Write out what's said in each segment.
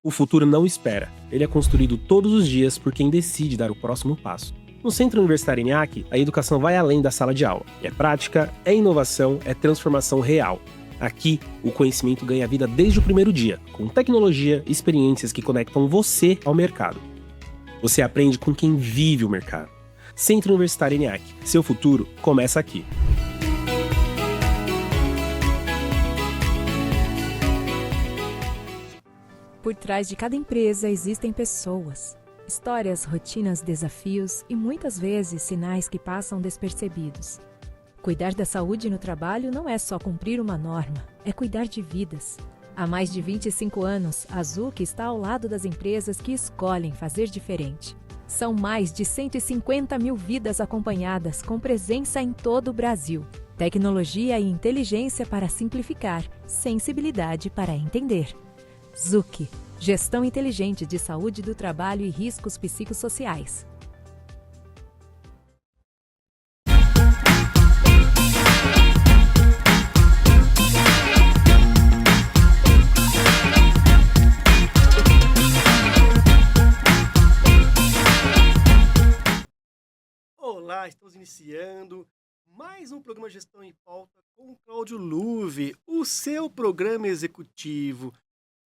O futuro não espera. Ele é construído todos os dias por quem decide dar o próximo passo. No Centro Universitário ENIAC, a educação vai além da sala de aula. É prática, é inovação, é transformação real. Aqui, o conhecimento ganha vida desde o primeiro dia, com tecnologia e experiências que conectam você ao mercado. Você aprende com quem vive o mercado. Centro Universitário ENIAC. Seu futuro começa aqui. Por trás de cada empresa existem pessoas. Histórias, rotinas, desafios e muitas vezes sinais que passam despercebidos. Cuidar da saúde no trabalho não é só cumprir uma norma, é cuidar de vidas. Há mais de 25 anos, a Zuc está ao lado das empresas que escolhem fazer diferente. São mais de 150 mil vidas acompanhadas com presença em todo o Brasil. Tecnologia e inteligência para simplificar, sensibilidade para entender. Zuc, Gestão Inteligente de Saúde do Trabalho e Riscos Psicossociais. Olá, estamos iniciando mais um programa Gestão em Pauta com o Cláudio Luve, o seu programa executivo.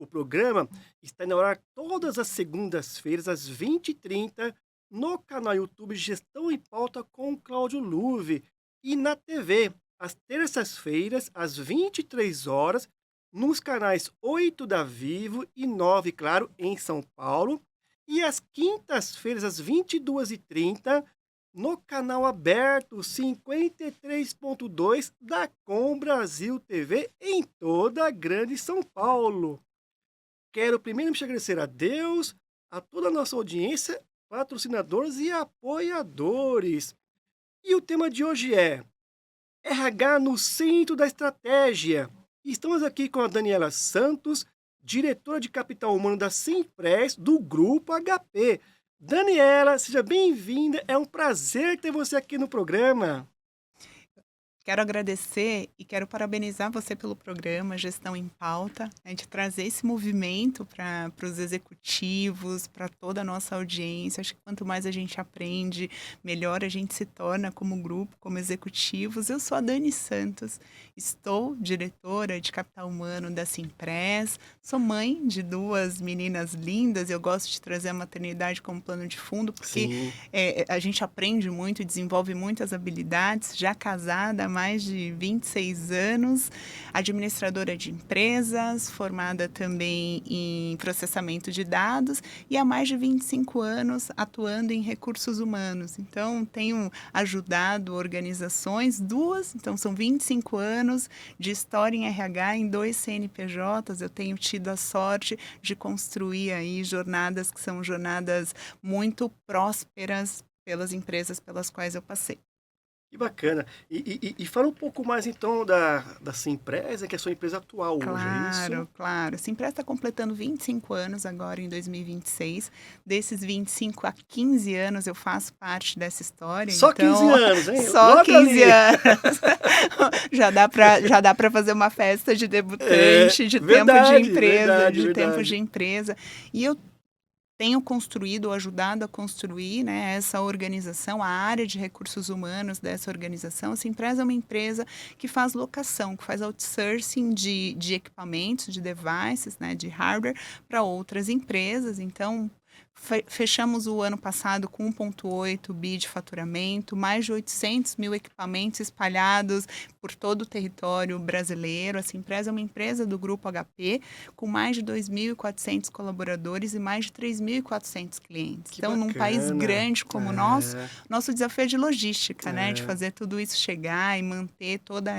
O programa está no ar todas as segundas-feiras, às 20h30, no canal YouTube Gestão em Pauta com o Cláudio Luve e na TV, às terças-feiras, às 23 horas, nos canais 8 da Vivo e 9, claro, em São Paulo, e às quintas-feiras, às 22h30, no canal aberto 53.2 da Com Brasil TV em toda a Grande São Paulo. Quero primeiramente agradecer a Deus, a toda a nossa audiência, patrocinadores e apoiadores. E o tema de hoje é RH no centro da estratégia. Estamos aqui com a Daniela Santos, diretora de Capital Humano da Simpress, do Grupo HP. Daniela, seja bem-vinda. É um prazer ter você aqui no programa. Quero agradecer e quero parabenizar você pelo programa Gestão em Pauta, de trazer esse movimento para os executivos, para toda a nossa audiência. Acho que quanto mais a gente aprende, melhor a gente se torna como grupo, como executivos. Eu sou a Dani Santos, estou diretora de Capital Humano da Simpress, sou mãe de duas meninas lindas. Eu gosto de trazer a maternidade como plano de fundo, porque a gente aprende muito e desenvolve muitas habilidades, já casada há mais de 26 anos, administradora de empresas, formada também em processamento de dados e há mais de 25 anos atuando em recursos humanos. Então, tenho ajudado organizações, então são 25 anos de história em RH em 2 CNPJs. Eu tenho tido a sorte de construir aí jornadas que são jornadas muito prósperas pelas empresas pelas quais eu passei. Que bacana. E fala um pouco mais, então, da Simpress, que é a sua empresa atual hoje, é isso? Claro. A Simpress está completando 25 anos agora, em 2026. Desses 25 a 15 anos, eu faço parte dessa história. Só então, 15 anos, hein? Só Logo 15 ali. anos. já dá para fazer uma festa de debutante, de verdade, tempo de empresa, verdade. tempo de empresa. E eu tenho construído, ajudado a construir, né, essa organização, a área de recursos humanos dessa organização. A Simpress é uma empresa que faz locação, que faz outsourcing de equipamentos, de devices, né, de hardware para outras empresas. Então, fechamos o ano passado com 1,8 bi de faturamento, mais de 800 mil equipamentos espalhados por todo o território brasileiro. A Simpress é uma empresa do Grupo HP, com mais de 2.400 colaboradores e mais de 3.400 clientes. Que então, bacana. Num país grande como o nosso desafio é de logística, né? De fazer tudo isso chegar e manter toda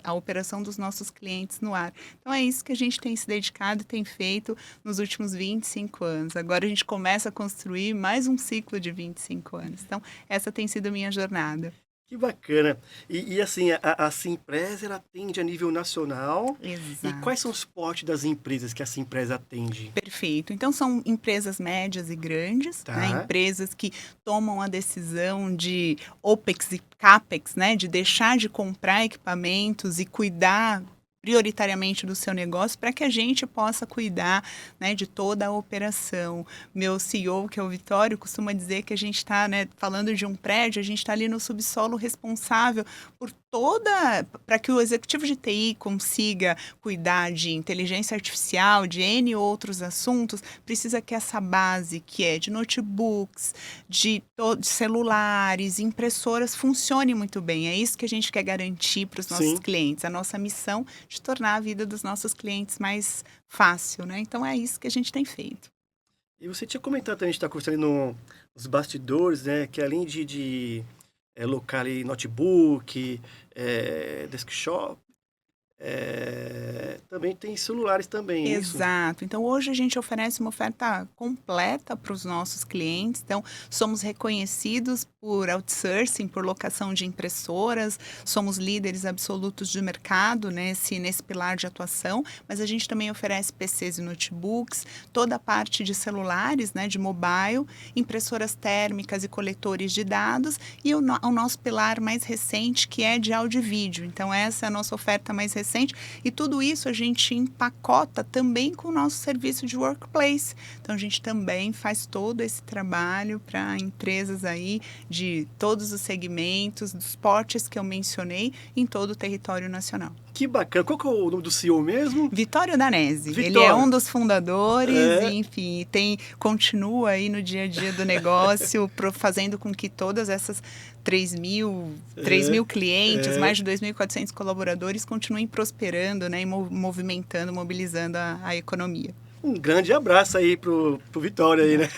a operação dos nossos clientes no ar. Então, é isso que a gente tem se dedicado e tem feito nos últimos 25 anos. Agora a gente começa a construir mais um ciclo de 25 anos. Então, essa tem sido a minha jornada. Que bacana. E assim, a Simpress, ela atende a nível nacional. Exato. E quais são os portes das empresas que a Simpress atende? Perfeito. Então, são empresas médias e grandes, né? Empresas que tomam a decisão de OPEX e CAPEX, né? De deixar de comprar equipamentos e cuidar prioritariamente do seu negócio para que a gente possa cuidar, né, de toda a operação. Meu CEO, que é o Vitório, costuma dizer que a gente está, né, falando de um prédio, a gente está ali no subsolo responsável por para que o executivo de TI consiga cuidar de inteligência artificial, de N outros assuntos, precisa que essa base, que é de notebooks, de celulares, impressoras, funcione muito bem. É isso que a gente quer garantir para os nossos Sim. clientes. A nossa missão de tornar a vida dos nossos clientes mais fácil, né? Então, é isso que a gente tem feito. E você tinha comentado também, a gente está conversando nos bastidores, né? Que além de locar ali notebook, desktop, também tem celulares também, é isso? Exato. Então, hoje a gente oferece uma oferta completa para os nossos clientes. Então, somos reconhecidos por outsourcing, por locação de impressoras, somos líderes absolutos de mercado nesse pilar de atuação, mas a gente também oferece PCs e notebooks, toda a parte de celulares, né, de mobile, impressoras térmicas e coletores de dados e o nosso pilar mais recente, que é de áudio e vídeo. Então, essa é a nossa oferta mais recente e tudo isso a gente empacota também com o nosso serviço de workplace. Então, a gente também faz todo esse trabalho para empresas aí de todos os segmentos, dos portes que eu mencionei, em todo o território nacional. Que bacana. Qual que é o nome do CEO mesmo? Vitório Danese. Vitório. Ele é um dos fundadores, e, enfim, continua aí no dia a dia do negócio, fazendo com que todas essas 3 mil clientes, mais de 2.400 colaboradores continuem prosperando, né, e movimentando, mobilizando a economia. Um grande abraço aí pro Vitória aí, né?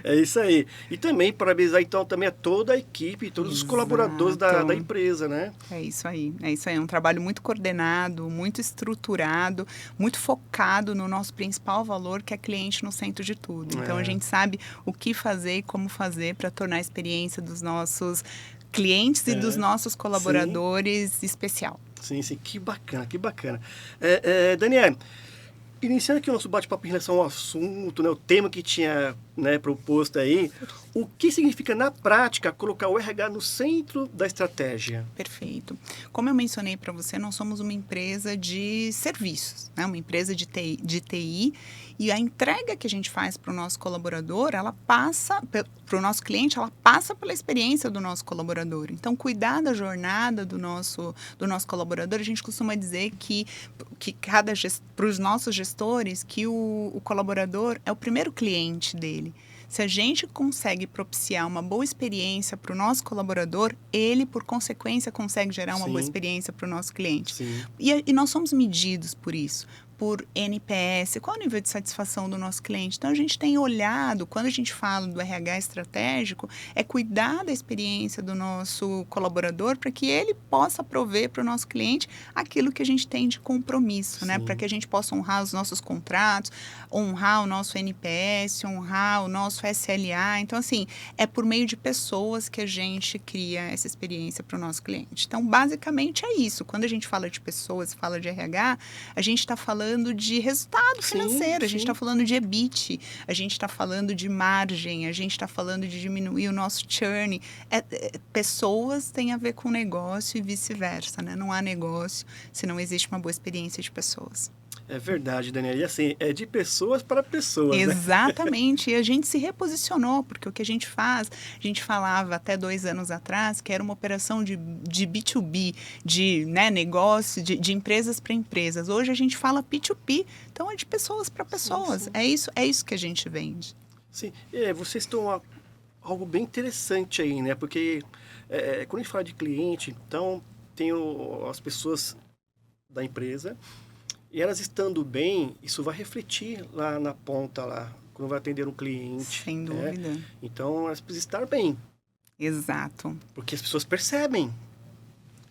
É isso aí. E também parabenizar então também a toda a equipe, todos os colaboradores da empresa, né? É isso aí. É um trabalho muito coordenado, muito estruturado, muito focado no nosso principal valor, que é cliente no centro de tudo. Então, a gente sabe o que fazer e como fazer para tornar a experiência dos nossos clientes e dos nossos colaboradores especial. Sim, que bacana, que bacana. Daniel, iniciando aqui o nosso bate-papo em relação ao assunto, né, o tema que tinha, né, proposto aí, o que significa na prática colocar o RH no centro da estratégia? Perfeito. Como eu mencionei para você, nós somos uma empresa de serviços, né, uma empresa de TI, e a entrega que a gente faz para o nosso colaborador, ela passa, para o nosso cliente, ela passa pela experiência do nosso colaborador. Então, cuidar da jornada do nosso colaborador, a gente costuma dizer que para os nossos gestores, que o colaborador é o primeiro cliente dele. Se a gente consegue propiciar uma boa experiência para o nosso colaborador, ele, por consequência, consegue gerar uma boa experiência para o nosso cliente. E nós somos medidos por isso, por NPS, qual é o nível de satisfação do nosso cliente. Então, a gente tem olhado, quando a gente fala do RH estratégico, é cuidar da experiência do nosso colaborador para que ele possa prover para o nosso cliente aquilo que a gente tem de compromisso, né? Para que a gente possa honrar os nossos contratos, honrar o nosso NPS, honrar o nosso SLA. Então, assim, é por meio de pessoas que a gente cria essa experiência para o nosso cliente. Então, basicamente é isso. Quando a gente fala de pessoas, fala de RH, a gente está falando de resultado financeiro, a gente está falando de EBIT, a gente está falando de margem, a gente está falando de diminuir o nosso churn. Pessoas têm a ver com negócio e vice-versa, né? Não há negócio se não existe uma boa experiência de pessoas. É verdade, Daniela. E assim, é de pessoas para pessoas, Exatamente. E a gente se reposicionou, porque o que a gente faz, a gente falava até 2 anos atrás que era uma operação de B2B, de, né, negócio, de empresas para empresas. Hoje a gente fala P2P, então é de pessoas para pessoas. É isso que a gente vende. Sim, vocês estão algo bem interessante aí, né? Porque quando a gente fala de cliente, então tem as pessoas da empresa. E elas estando bem, isso vai refletir lá na ponta, lá, quando vai atender um cliente. Sem dúvida. Né? Então, elas precisam estar bem. Exato. Porque as pessoas percebem.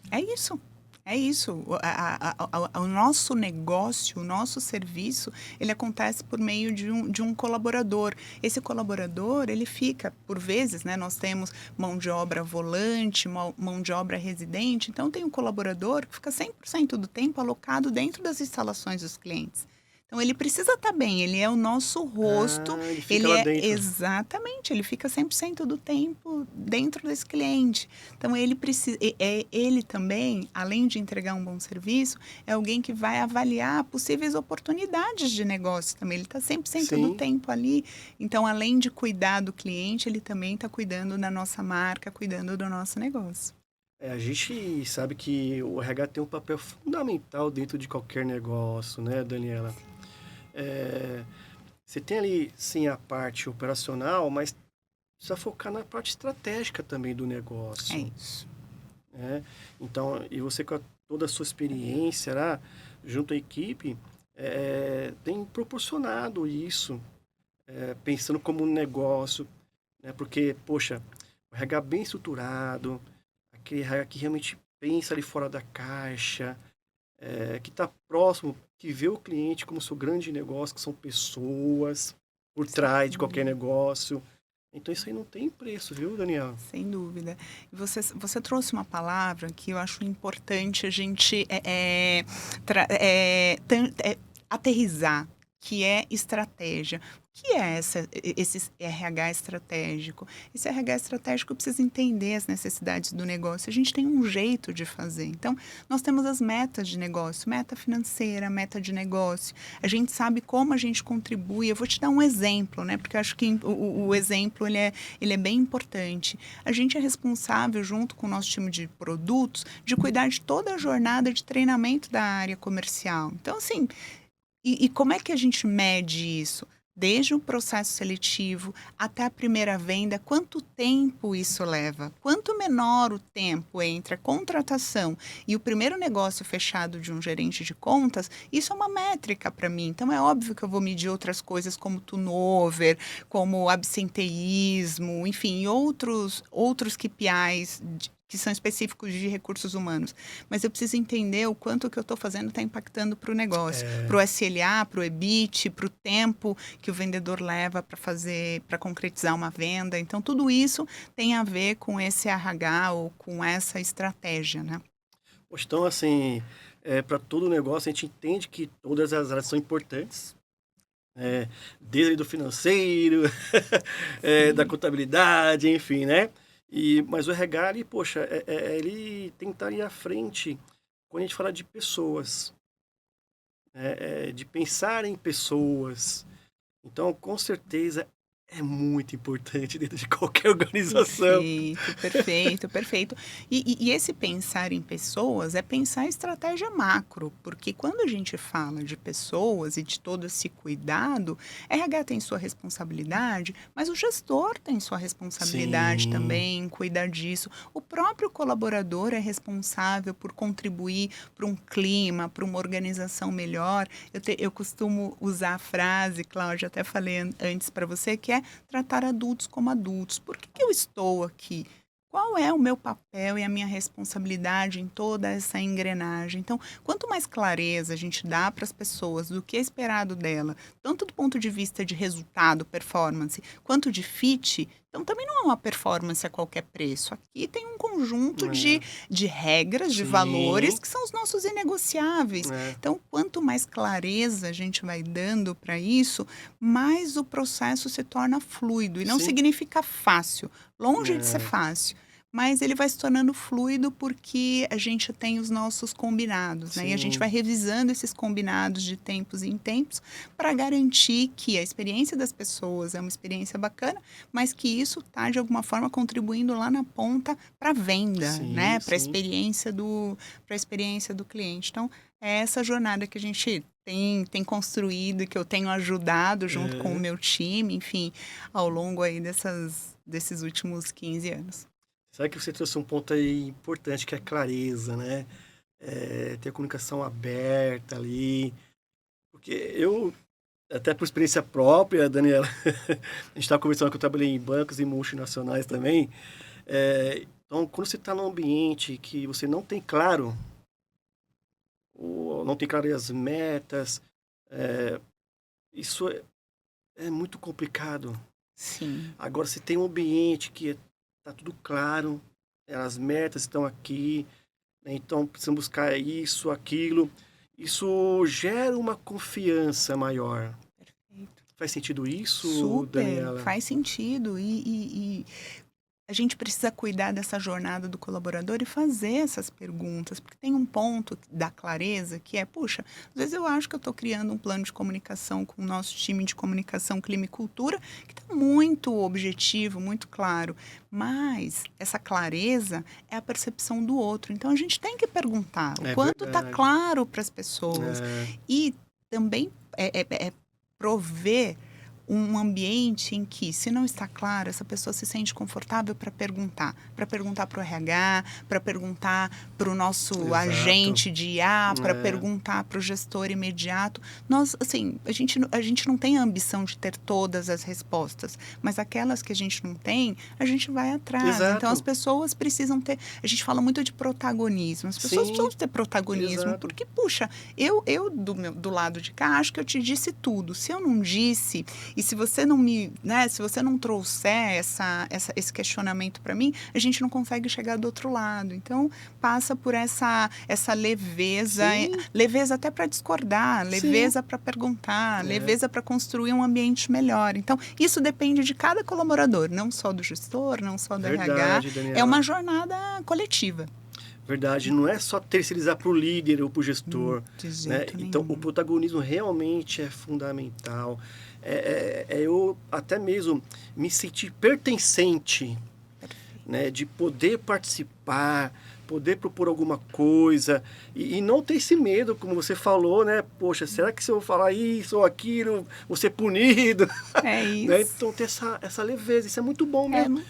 É isso. É isso. O nosso negócio, o nosso serviço, ele acontece por meio de um colaborador. Esse colaborador, ele fica, por vezes, né? Nós temos mão de obra volante, mão de obra residente. Então, tem um colaborador que fica 100% do tempo alocado dentro das instalações dos clientes. Então ele precisa estar bem, ele é o nosso rosto, Ele fica ele lá é dentro. exatamente, ele fica 100% do tempo dentro desse cliente. Então ele precisa, ele também, além de entregar um bom serviço, é alguém que vai avaliar possíveis oportunidades de negócio também. Ele está 100% do Sim. tempo ali. Então, além de cuidar do cliente, ele também está cuidando da nossa marca, cuidando do nosso negócio. A gente sabe que o RH tem um papel fundamental dentro de qualquer negócio, né, Daniela? Você tem ali, sim, a parte operacional, mas precisa focar na parte estratégica também do É negócio, isso. né? Então, e você com toda a sua experiência lá, junto à equipe, tem proporcionado isso, pensando como um negócio, né? Porque, poxa, o RH bem estruturado, aquele RH que realmente pensa ali fora da caixa, que está próximo, que vê o cliente como seu grande negócio, que são pessoas por trás de qualquer negócio. Então isso aí não tem preço, viu, Daniel? Sem dúvida. E você trouxe uma palavra que eu acho importante a gente aterrizar, que é estratégia. O que é esse RH estratégico? Esse RH estratégico precisa entender as necessidades do negócio. A gente tem um jeito de fazer. Então, nós temos as metas de negócio, meta financeira, meta de negócio. A gente sabe como a gente contribui. Eu vou te dar um exemplo, né? Porque eu acho que o exemplo ele é bem importante. A gente é responsável, junto com o nosso time de produtos, de cuidar de toda a jornada de treinamento da área comercial. Então, assim, e como é que a gente mede isso? Desde o processo seletivo até a primeira venda, quanto tempo isso leva? Quanto menor o tempo entre a contratação e o primeiro negócio fechado de um gerente de contas, isso é uma métrica para mim. Então, é óbvio que eu vou medir outras coisas como turnover, como absenteísmo, enfim, outros KPIs que são específicos de recursos humanos. Mas eu preciso entender o quanto o que eu estou fazendo está impactando para o negócio, para o SLA, para o EBIT, para o tempo que o vendedor leva para concretizar uma venda. Então, tudo isso tem a ver com esse RH ou com essa estratégia, né? Então, assim, para todo negócio, a gente entende que todas as áreas são importantes, desde do financeiro, da contabilidade, enfim, né? Mas o RH, ele, poxa, ele tem que estar ali à frente quando a gente fala de pessoas, de pensar em pessoas. Então, com certeza, é muito importante dentro de qualquer organização. Perfeito, perfeito, perfeito. E esse pensar em pessoas é pensar em estratégia macro, porque quando a gente fala de pessoas e de todo esse cuidado, RH tem sua responsabilidade, mas o gestor tem sua responsabilidade Sim. também em cuidar disso. O próprio colaborador é responsável por contribuir para um clima, para uma organização melhor. Eu costumo usar a frase, Cláudia, até falei antes para você, que é tratar adultos como adultos. Por que eu estou aqui? Qual é o meu papel e a minha responsabilidade em toda essa engrenagem? Então, quanto mais clareza a gente dá para as pessoas do que é esperado dela, tanto do ponto de vista de resultado, performance, quanto de fit, então também não é uma performance a qualquer preço. Aqui tem um conjunto de regras, de Sim. valores que são os nossos inegociáveis. É. Então, quanto mais clareza a gente vai dando para isso, mais o processo se torna fluido. E não Sim. significa fácil, longe de ser fácil. Mas ele vai se tornando fluido porque a gente tem os nossos combinados, né? E a gente Sim. vai revisando esses combinados de tempos em tempos para garantir que a experiência das pessoas é uma experiência bacana, mas que isso está, de alguma forma, contribuindo lá na ponta para a venda, Sim, né? Para a sim. experiência do cliente. Então, é essa jornada que a gente tem construído, que eu tenho ajudado junto com o meu time, enfim, ao longo aí desses últimos 15 anos. Sabe que você trouxe um ponto aí importante, que é a clareza, né? Ter a comunicação aberta ali. Porque eu, até por experiência própria, Daniela, a gente estava conversando que eu trabalhei em bancos e multinacionais também. Então, quando você está num ambiente que você não tem claro, ou não tem claro as metas, isso é muito complicado. Sim. Agora, se tem um ambiente que está tudo claro, as metas estão aqui, né? Então precisamos buscar isso, aquilo, isso gera uma confiança maior. Perfeito. Faz sentido isso, Super, Daniela? faz sentido. E a gente precisa cuidar dessa jornada do colaborador e fazer essas perguntas, porque tem um ponto da clareza que é, puxa, às vezes eu acho que eu estou criando um plano de comunicação com o nosso time de comunicação, clima e cultura, que está muito objetivo, muito claro, mas essa clareza é a percepção do outro. Então a gente tem que perguntar o quanto está verdade. claro para as pessoas e também prover um ambiente em que, se não está claro, essa pessoa se sente confortável para perguntar para o RH, para perguntar para o nosso Exato. agente de IA, para perguntar para o gestor imediato. Nós, assim, a gente não tem a ambição de ter todas as respostas, mas aquelas que a gente não tem, a gente vai atrás. Exato. Então, as pessoas precisam ter... A gente fala muito de protagonismo. As pessoas Sim. precisam ter protagonismo, Exato. porque, puxa, eu do lado de cá, acho que eu te disse tudo. Se eu não disse... E se você não se você não trouxer esse questionamento para mim, a gente não consegue chegar do outro lado. Então, passa por essa leveza, leveza até para discordar, leveza para perguntar, leveza para construir um ambiente melhor. Então, isso depende de cada colaborador, não só do gestor, não só do RH. Daniela. É uma jornada coletiva. Verdade, não é só terceirizar para o líder ou para o gestor. De jeito nenhum. Então, o protagonismo realmente é fundamental. Eu até mesmo me sentir pertencente, né, de poder participar, poder propor alguma coisa e não ter esse medo, como você falou, né? Poxa, será que se eu falar isso ou aquilo, vou ser punido? É isso. Né? Então, ter essa leveza, isso é muito bom mesmo.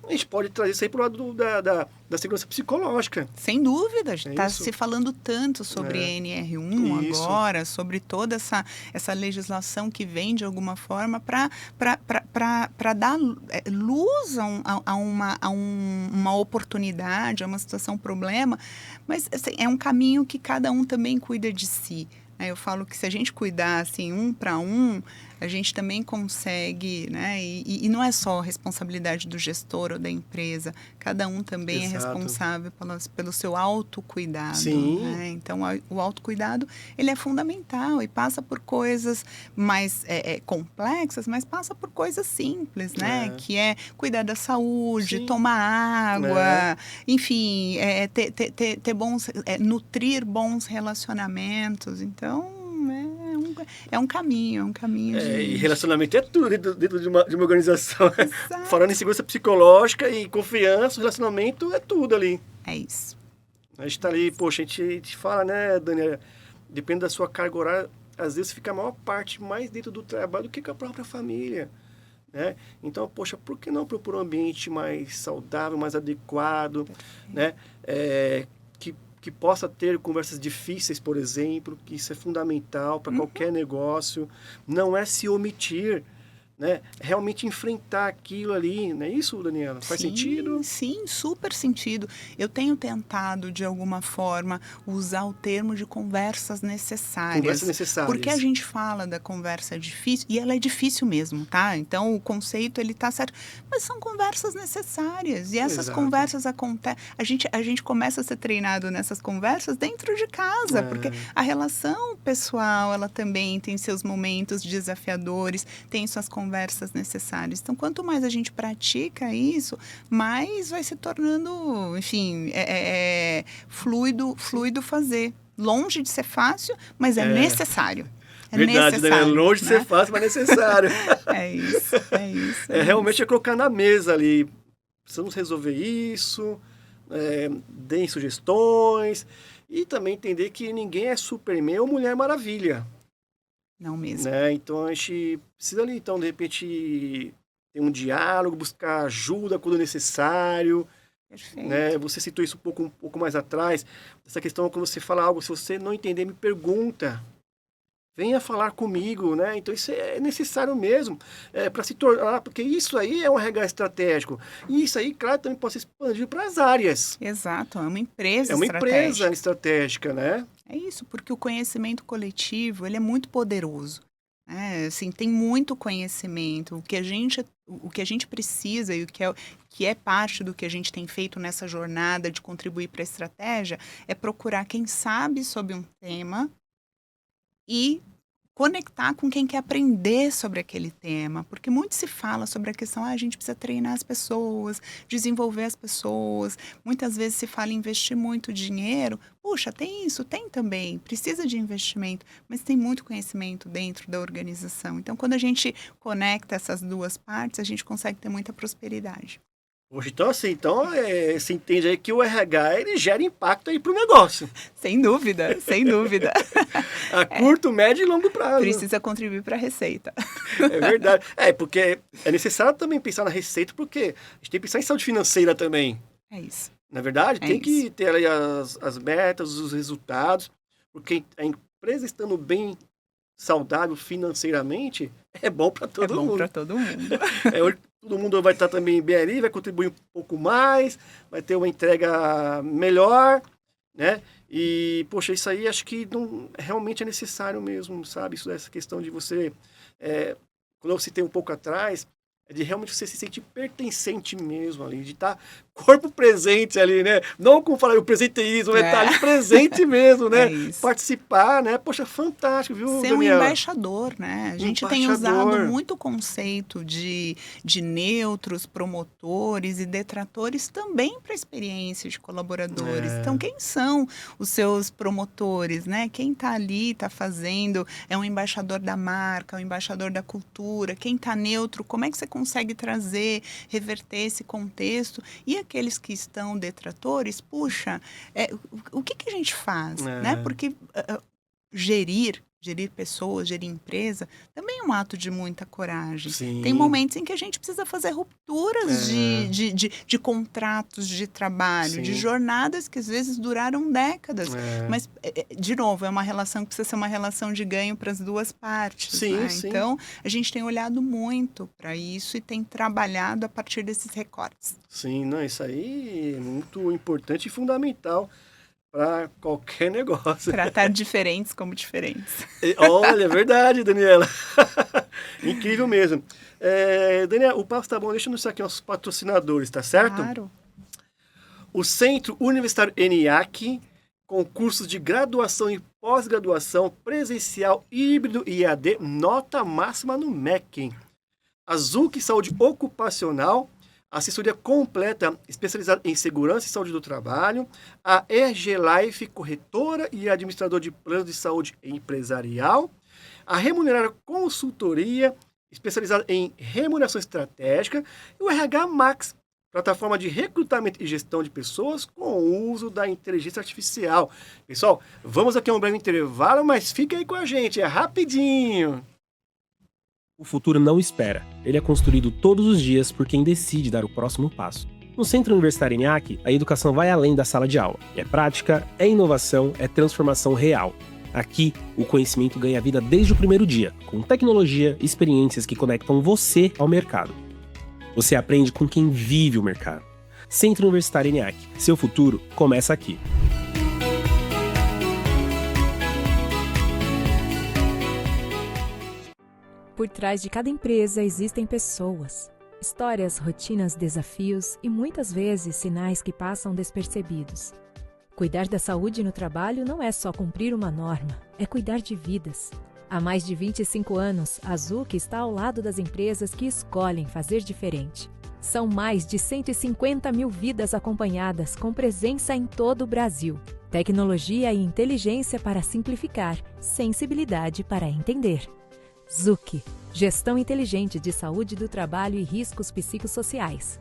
A gente pode trazer isso aí para o lado da segurança psicológica. Sem dúvida, está se falando tanto sobre NR1 agora, sobre toda essa legislação que vem de alguma forma para dar luz a uma oportunidade, a uma situação, um problema, mas assim, é um caminho que cada um também cuida de si. Eu falo que se a gente cuidar assim, um para um, a gente também consegue, né? E não é só a responsabilidade do gestor ou da empresa, cada um também é responsável pelo seu autocuidado. Sim. Né? Então, o autocuidado, ele é fundamental e passa por coisas mais complexas, mas passa por coisas simples, né? Que é cuidar da saúde, tomar água, enfim, ter bons, nutrir bons relacionamentos. Então, é um caminho, E relacionamento é tudo dentro de uma organização. Falando em segurança psicológica e confiança, relacionamento é tudo ali. É isso. A gente tá ali, poxa, a gente fala, né, Daniela, depende da sua carga horária, às vezes fica a maior parte mais dentro do trabalho do que com a própria família, né? Então, poxa, por que não propor um ambiente mais saudável, mais adequado, né? Que possa ter conversas difíceis, por exemplo, que isso é fundamental para qualquer negócio. Não é se omitir, né? Realmente enfrentar aquilo ali, não é isso, Daniela? Faz sentido? Sim, super sentido. Eu tenho tentado, de alguma forma, usar o termo de conversas necessárias. Conversas necessárias. Porque a gente fala da conversa difícil, e ela é difícil mesmo, tá? Então, o conceito, ele tá certo. Mas são conversas necessárias. E essas conversas acontecem... A gente começa a ser treinado nessas conversas dentro de casa, porque a relação pessoal, ela também tem seus momentos desafiadores, tem suas conversas necessárias. Então, quanto mais a gente pratica isso, mais vai se tornando, enfim, fluido fazer. Longe de ser fácil, mas é necessário. Verdade, necessário, né? Longe de ser fácil, mas necessário. É isso. Realmente colocar na mesa ali. Precisamos resolver isso, deem sugestões e também entender que ninguém é Superman ou Mulher Maravilha. Não mesmo. Né? Então, a gente precisa ali, então, de repente, ter um diálogo, buscar ajuda quando necessário. Perfeito. Né? Você citou isso um pouco mais atrás. Essa questão, quando você fala algo, se você não entender, me pergunta. Venha falar comigo, né? Então, isso é necessário mesmo para se tornar... Porque isso aí é um RH estratégico. E isso aí, claro, também pode ser expandido para as áreas. Exato. É uma empresa empresa estratégica, né? É isso, porque o conhecimento coletivo, ele é muito poderoso. Assim, tem muito conhecimento. O que a gente precisa e o que é parte do que a gente tem feito nessa jornada de contribuir para a estratégia é procurar quem sabe sobre um tema e conectar com quem quer aprender sobre aquele tema, porque muito se fala sobre a questão, a gente precisa treinar as pessoas, desenvolver as pessoas, muitas vezes se fala em investir muito dinheiro, puxa, tem isso, tem também, precisa de investimento, mas tem muito conhecimento dentro da organização, então quando a gente conecta essas duas partes, a gente consegue ter muita prosperidade. Poxa, então assim, você entende aí que o RH, ele gera impacto aí pro negócio. Sem dúvida, sem dúvida. A curto, médio e longo prazo. Precisa contribuir para a receita. É verdade. Porque é necessário também pensar na receita, porque a gente tem que pensar em saúde financeira também. É isso. Na verdade, É tem que isso. ter ali as metas, os resultados, porque a empresa estando bem saudável financeiramente, é bom para todo É bom mundo. para todo mundo. Todo mundo vai estar também bem ali, vai contribuir um pouco mais, vai ter uma entrega melhor, né? E, poxa, isso aí acho que realmente é necessário mesmo, sabe? Essa questão de você, quando eu citei um pouco atrás, é de realmente você se sentir pertencente mesmo ali, de estar corpo presente ali, né? Não como falar o presenteísmo, né? Estar ali presente mesmo, né? É isso. Participar, né? Poxa, fantástico, viu, Ser um Daniela? embaixador, né? A gente tem usado muito o conceito de neutros, promotores e detratores também para a experiência de colaboradores. Então, quem são os seus promotores, né? Quem está ali, está fazendo, é um embaixador da marca, um embaixador da cultura. Quem está neutro, como é que você consegue trazer, reverter esse contexto? E aqueles que estão detratores, puxa, o que a gente faz, né? Porque gerir pessoas, gerir empresa, também é um ato de muita coragem. Sim. Tem momentos em que a gente precisa fazer rupturas de contratos de trabalho, Sim. de jornadas que às vezes duraram décadas. Mas, de novo, é uma relação que precisa ser uma relação de ganho para as duas partes. Sim, né? sim. Então, a gente tem olhado muito para isso e tem trabalhado a partir desses recortes. Sim, não, isso aí é muito importante e fundamental para qualquer negócio. Tratar diferentes como diferentes. Olha, é verdade, Daniela. Incrível mesmo. Daniela, o papo está bom, deixa eu anunciar aqui nossos patrocinadores, tá certo? Claro. O Centro Universitário ENIAC, com cursos de graduação e pós-graduação, presencial, híbrido e EAD, nota máxima no MEC. A ZUC Saúde Ocupacional, assessoria completa especializada em segurança e saúde do trabalho, a EG Life, corretora e administrador de planos de saúde empresarial, a Remunerar Consultoria, especializada em remuneração estratégica, e o RH Max, plataforma de recrutamento e gestão de pessoas com o uso da inteligência artificial. Pessoal, vamos aqui a um breve intervalo, mas fica aí com a gente, é rapidinho. O futuro não espera. Ele é construído todos os dias por quem decide dar o próximo passo. No Centro Universitário ENIAC, a educação vai além da sala de aula. É prática, é inovação, é transformação real. Aqui, o conhecimento ganha vida desde o primeiro dia, com tecnologia e experiências que conectam você ao mercado. Você aprende com quem vive o mercado. Centro Universitário ENIAC. Seu futuro começa aqui. Por trás de cada empresa existem pessoas. Histórias, rotinas, desafios e muitas vezes sinais que passam despercebidos. Cuidar da saúde no trabalho não é só cumprir uma norma, é cuidar de vidas. Há mais de 25 anos, a ZUC está ao lado das empresas que escolhem fazer diferente. São mais de 150 mil vidas acompanhadas com presença em todo o Brasil. Tecnologia e inteligência para simplificar, sensibilidade para entender. ZUC, Gestão Inteligente de Saúde do Trabalho e Riscos Psicossociais.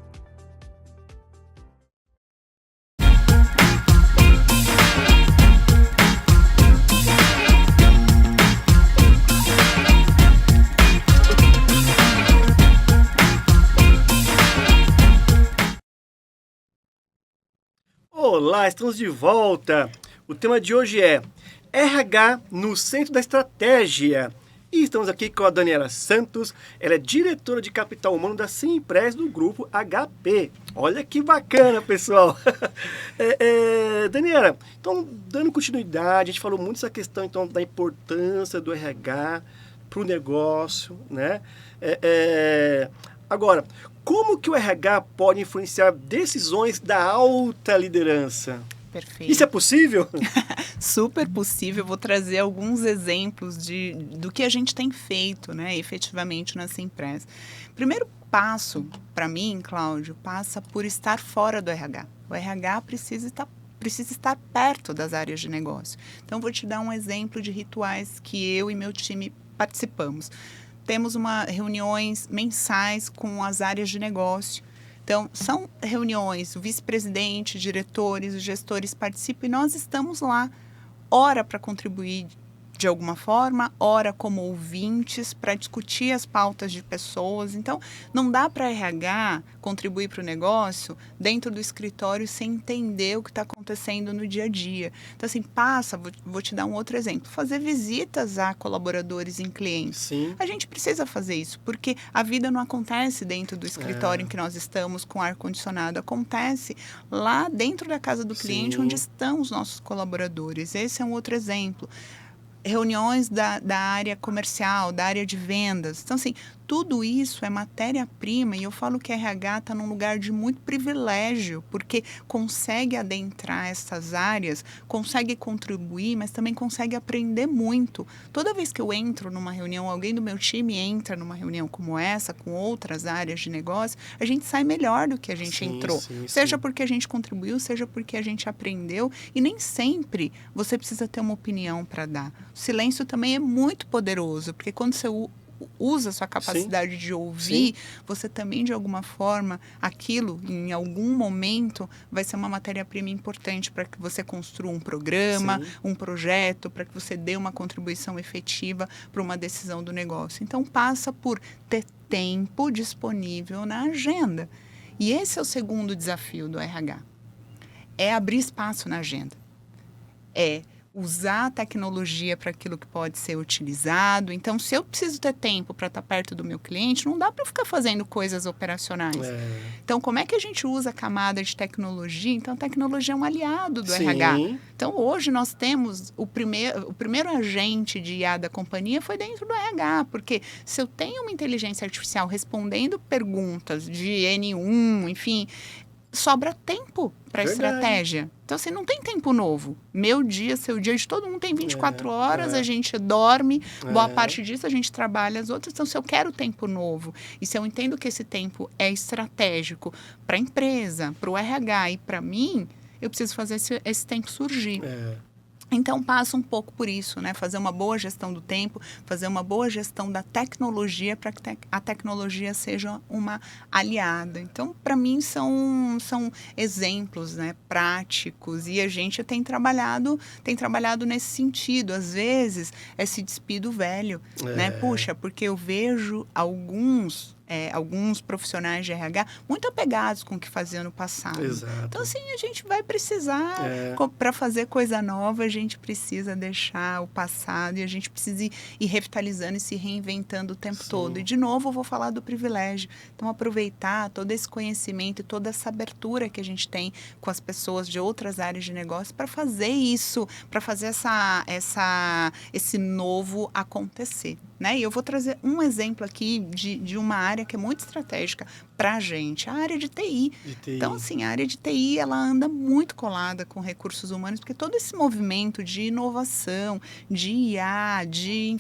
Olá, estamos de volta. O tema de hoje é RH no centro da estratégia. E estamos aqui com a Daniela Santos, ela é diretora de capital humano da Simpress do grupo HP. Olha que bacana, pessoal. Daniela, então, dando continuidade, a gente falou muito essa questão então, da importância do RH para o negócio, né? Agora, como que o RH pode influenciar decisões da alta liderança? Perfeito. Isso é possível? Super possível. Eu vou trazer alguns exemplos do que a gente tem feito, né, efetivamente nessa empresa. Primeiro passo, para mim, Cláudio, passa por estar fora do RH. O RH precisa estar perto das áreas de negócio. Então, vou te dar um exemplo de rituais que eu e meu time participamos. Temos reuniões mensais com as áreas de negócio. Então, são reuniões, o vice-presidente, diretores, os gestores participam e nós estamos lá, ora para contribuir de alguma forma, ora como ouvintes para discutir as pautas de pessoas. Então, não dá para RH contribuir para o negócio dentro do escritório sem entender o que está acontecendo no dia a dia. Então, assim, vou te dar um outro exemplo, fazer visitas a colaboradores em clientes. Sim. A gente precisa fazer isso, porque a vida não acontece dentro do escritório em que nós estamos com ar-condicionado, acontece lá dentro da casa do cliente, onde estão os nossos colaboradores. Esse é um outro exemplo. Reuniões da área comercial, da área de vendas. Então, assim, tudo isso é matéria-prima e eu falo que a RH está num lugar de muito privilégio, porque consegue adentrar essas áreas, consegue contribuir, mas também consegue aprender muito. Toda vez que eu entro numa reunião, alguém do meu time entra numa reunião como essa, com outras áreas de negócio, a gente sai melhor do que a gente entrou. Seja porque a gente contribuiu, seja porque a gente aprendeu, e nem sempre você precisa ter uma opinião para dar. O silêncio também é muito poderoso, porque quando você usa a sua capacidade de ouvir, você também, de alguma forma, aquilo, em algum momento, vai ser uma matéria-prima importante para que você construa um programa, um projeto, para que você dê uma contribuição efetiva para uma decisão do negócio. Então, passa por ter tempo disponível na agenda. E esse é o segundo desafio do RH. É abrir espaço na agenda. É usar a tecnologia para aquilo que pode ser utilizado. Então, se eu preciso ter tempo para estar perto do meu cliente, não dá para ficar fazendo coisas operacionais. Então, como é que a gente usa a camada de tecnologia? Então, a tecnologia é um aliado do RH. Então, hoje nós temos o primeiro agente de IA da companhia foi dentro do RH, porque se eu tenho uma inteligência artificial respondendo perguntas de N1, enfim, sobra tempo para a estratégia. Então, assim, não tem tempo novo. Meu dia, seu dia, de todo mundo tem 24 horas, a gente dorme, boa parte disso a gente trabalha as outras. Então, se eu quero tempo novo e se eu entendo que esse tempo é estratégico para a empresa, para o RH e para mim, eu preciso fazer esse tempo surgir. Então, passa um pouco por isso, né? Fazer uma boa gestão do tempo, fazer uma boa gestão da tecnologia para que a tecnologia seja uma aliada. Então, para mim, são exemplos, né, práticos, e a gente tem trabalhado nesse sentido. Às vezes, é se despir do velho, né? Puxa, porque eu vejo alguns profissionais de RH muito apegados com o que faziam no passado. Então, assim, a gente vai precisar, para fazer coisa nova, a gente precisa deixar o passado e a gente precisa ir revitalizando e se reinventando o tempo todo. E, de novo, eu vou falar do privilégio. Então, aproveitar todo esse conhecimento e toda essa abertura que a gente tem com as pessoas de outras áreas de negócio para fazer isso, para fazer esse novo acontecer. Né? E eu vou trazer um exemplo aqui de uma área que é muito estratégica para a gente, a área de TI. Então, assim, a área de TI, ela anda muito colada com recursos humanos, porque todo esse movimento de inovação, de IA, de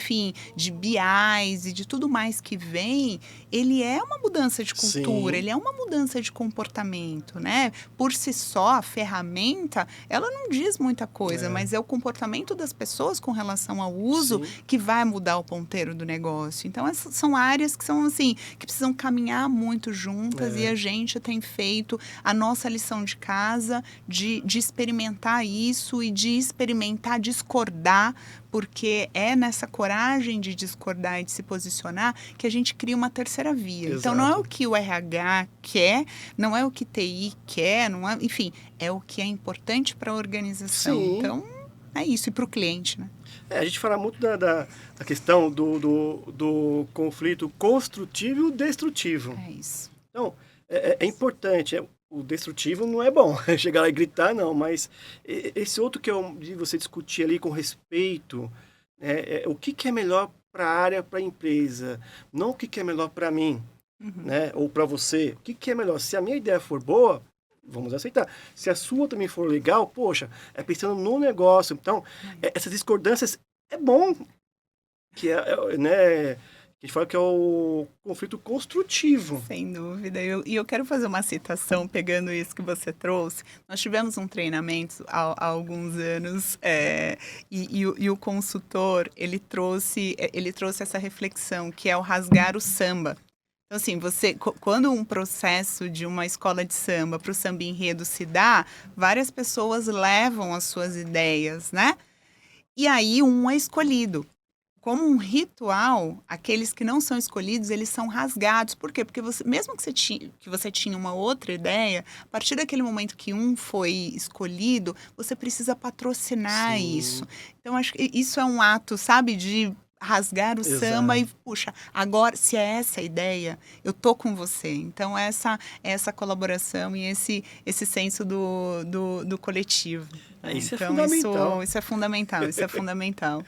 BIs e de tudo mais que vem, ele é uma mudança de cultura, ele é uma mudança de comportamento, né? Por si só, a ferramenta, ela não diz muita coisa, mas é o comportamento das pessoas com relação ao uso que vai mudar o ponteiro do negócio. Então, essas são áreas que são assim, que precisam caminhar muito juntas e a gente tem feito a nossa lição de casa de experimentar isso e de experimentar discordar, porque é nessa coragem de discordar e de se posicionar que a gente cria uma terceira via. Então, não é o que o RH quer, não é o que TI quer, não é, enfim, é o que é importante para a organização. Então, é isso, e para o cliente, né? A gente fala muito da questão do conflito construtivo e destrutivo. É isso. Então, é importante. O destrutivo não é bom, chegar lá e gritar, não. Mas esse outro que é de você discutir ali com respeito, o que é melhor para a área, para a empresa, não o que é melhor para mim, né? Ou para você. O que é melhor? Se a minha ideia for boa, vamos aceitar. Se a sua também for legal, poxa, é pensando no negócio. Então, essas discordâncias é bom, que né, que a gente fala que é o conflito construtivo. Sem dúvida. E eu quero fazer uma citação, pegando isso que você trouxe. Nós tivemos um treinamento há alguns anos, e o consultor, ele trouxe essa reflexão, que é o rasgar o samba. Então, assim, quando um processo de uma escola de samba para o samba enredo se dá, várias pessoas levam as suas ideias, né? E aí um é escolhido. Como um ritual, aqueles que não são escolhidos, eles são rasgados. Por quê? Porque mesmo que você tinha uma outra ideia, a partir daquele momento que um foi escolhido, você precisa patrocinar Sim. isso. Então, acho que isso é um ato, sabe, de rasgar o samba e, puxa, agora, se é essa a ideia, eu tô com você. Então, essa colaboração e esse senso do coletivo. Isso então, é fundamental. Isso é fundamental.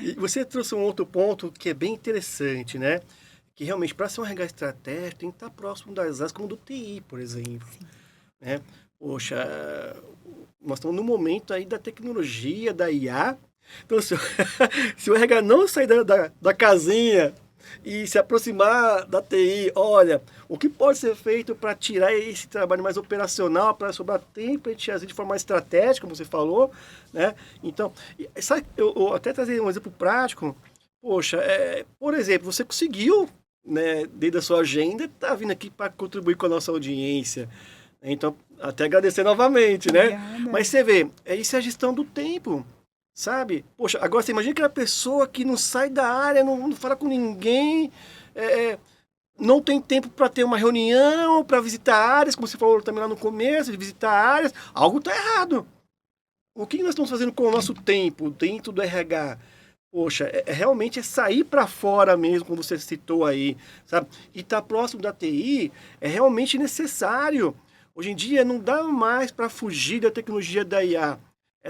E você trouxe um outro ponto que é bem interessante, né? Que realmente, para ser um RH estratégico, tem que estar próximo das áreas, como do TI, por exemplo. Né? Poxa, nós estamos no momento aí da tecnologia, da IA. Então, se o RH não sair da casinha e se aproximar da TI, olha, o que pode ser feito para tirar esse trabalho mais operacional, para sobrar tempo para a gente agir de forma mais estratégica, como você falou, né? Então, sabe, eu até trazer um exemplo prático. Poxa, por exemplo, você conseguiu, né, dentro da sua agenda, tá vindo aqui para contribuir com a nossa audiência. Então, até agradecer novamente, né? Obrigada. Mas você vê, isso é a gestão do tempo. Sabe? Poxa, agora você imagina aquela pessoa que não sai da área, não fala com ninguém, não tem tempo para ter uma reunião, para visitar áreas, como você falou também lá no começo, de visitar áreas. Algo está errado. O que nós estamos fazendo com o nosso tempo dentro do RH? Poxa, realmente é sair para fora mesmo, como você citou aí, sabe? E estar próximo da TI é realmente necessário. Hoje em dia não dá mais para fugir da tecnologia da IA.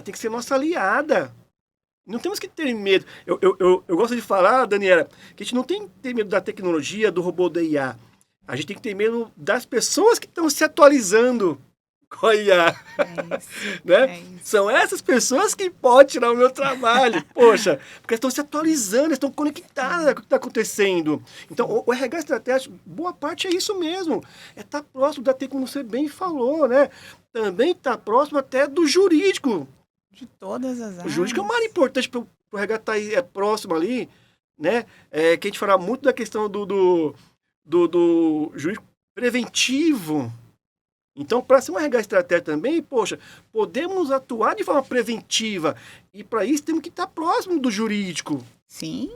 Tem que ser nossa aliada. Não temos que ter medo. Eu gosto de falar, Daniela, que a gente não tem que ter medo da tecnologia, do robô da IA. A gente tem que ter medo das pessoas que estão se atualizando com a IA. Né? São essas pessoas que podem tirar o meu trabalho. Poxa, porque estão se atualizando, estão conectadas com o que está acontecendo. Então, o RH estratégico, boa parte é isso mesmo. É estar próximo da TI, como você bem falou, né? Também está próximo até do jurídico. De todas as áreas. O jurídico é uma área importante para o RH estar aí, próximo ali, né? Que a gente fala muito da questão do jurídico preventivo. Então, para ser um RH estratégico também, poxa, podemos atuar de forma preventiva. E para isso temos que estar próximo do jurídico. Sim.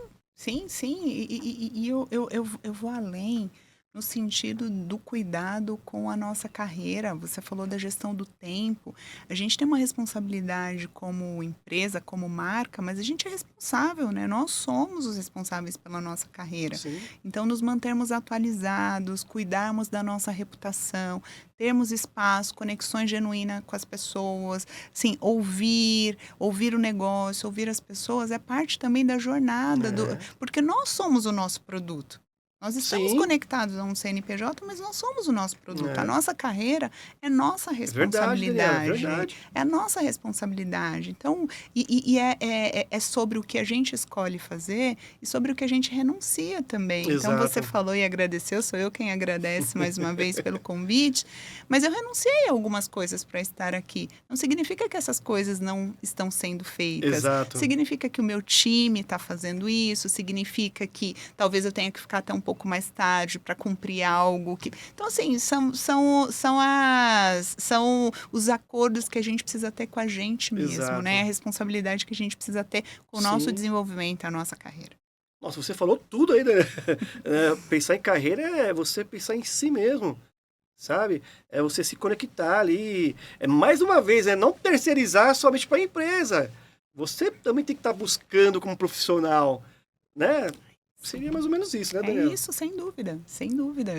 E eu vou além. No sentido do cuidado com a nossa carreira. Você falou da gestão do tempo. A gente tem uma responsabilidade como empresa, como marca, mas a gente é responsável, né? Nós somos os responsáveis pela nossa carreira. Sim. Então, nos mantermos atualizados, cuidarmos da nossa reputação, termos espaço, conexões genuínas com as pessoas, sim, ouvir o negócio, ouvir as pessoas, é parte também da jornada, porque nós somos o nosso produto. Nós estamos conectados a um CNPJ, mas nós somos o nosso produto. A nossa carreira é nossa responsabilidade. É verdade. É a nossa responsabilidade. Então, é sobre o que a gente escolhe fazer e sobre o que a gente renuncia também. Exato. Então, você falou e agradeceu, sou eu quem agradece mais uma vez pelo convite, mas eu renunciei a algumas coisas para estar aqui. Não significa que essas coisas não estão sendo feitas. Exato. Significa que o meu time está fazendo isso, significa que talvez eu tenha que ficar até um pouco mais tarde para cumprir algo. Então, assim, são os acordos que a gente precisa ter com a gente mesmo, Exato. né? A responsabilidade que a gente precisa ter com o nosso desenvolvimento, a nossa carreira. Nossa, você falou tudo aí, né? Pensar em carreira é você pensar em si mesmo, sabe? É você se conectar ali. Mais uma vez, não terceirizar somente para a empresa. Você também tem que estar buscando como profissional, né? Seria mais ou menos isso, né, Daniela? É isso, sem dúvida, sem dúvida.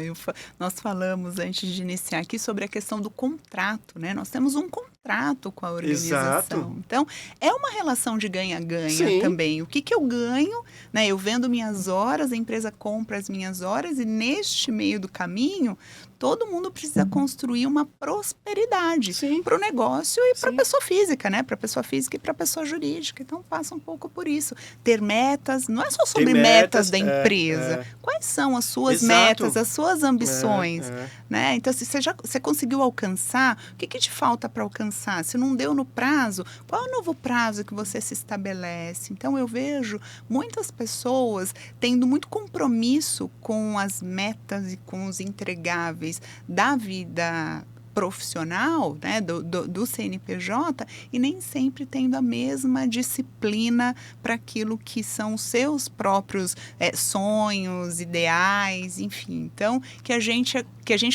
Nós falamos antes de iniciar aqui sobre a questão do contrato, né? Nós temos um contrato trato com a organização. Exato. Então, é uma relação de ganha-ganha Sim. também. O que eu ganho, né? Eu vendo minhas horas, a empresa compra as minhas horas e neste meio do caminho, todo mundo precisa construir uma prosperidade Sim. para o negócio e para a Sim. pessoa física, né? Para a pessoa física e para a pessoa jurídica. Então, passa um pouco por isso. Ter metas, não é só sobre Ter metas metas, da empresa. Quais são as suas Exato. metas, as suas ambições? É. Né? Então, se você conseguiu alcançar, o que te falta para alcançar? Se não deu no prazo, qual é o novo prazo que você se estabelece? Então, eu vejo muitas pessoas tendo muito compromisso com as metas e com os entregáveis da vida profissional, né, do CNPJ, e nem sempre tendo a mesma disciplina para aquilo que são os seus próprios sonhos, ideais, enfim. Então, que a gente